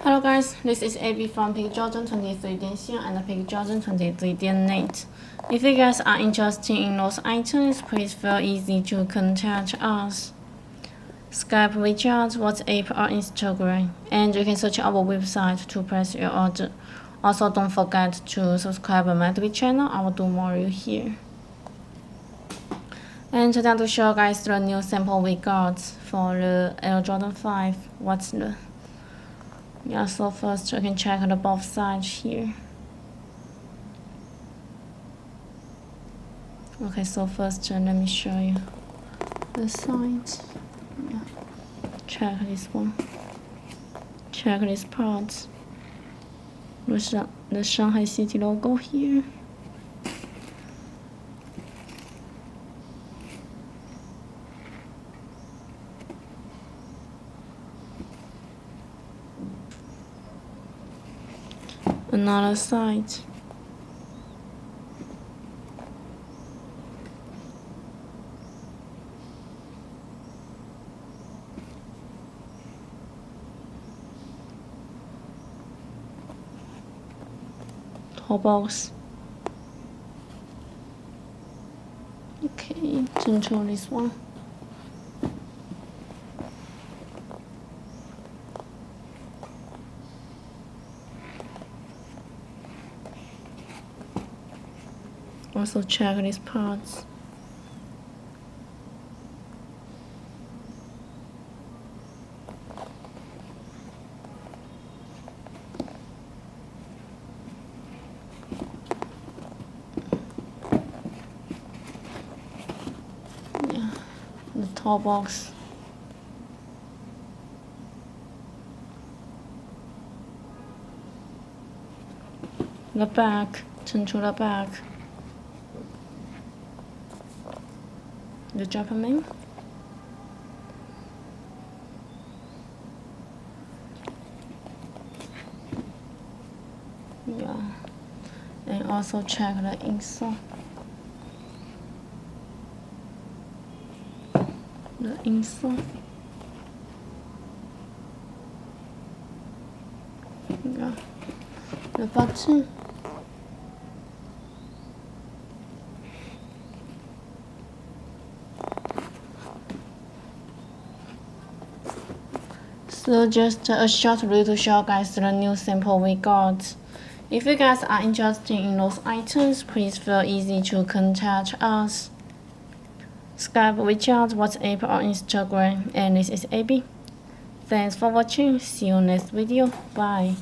Hello guys, this is AB from PickJordan23.com and PickJordan23.net. If you guys are interested in those items, please feel easy to contact us. Skype, Wechat, WhatsApp, or Instagram, and you can search our website to place your order. Also, don't forget to subscribe my Twitch channel. I will do more review here. And today to show you guys the new sample we got for the Air Jordan 5. So first you can check the both sides here. Okay, so first let me show you the sides. Check this one. Check this part. The Shanghai City logo here. Another side. Top box. Okay, control this one. Also check these parts. Yeah, the top box. The back, turn to the back. The Japanese. Yeah, and also check the insole. The insole. Yeah, the button. So just a short review to show you guys the new sample we got. If you guys are interested in those items, please feel easy to contact us. Skype, Wechat, WhatsApp, or Instagram. And this is AB. Thanks for watching. See you next video. Bye.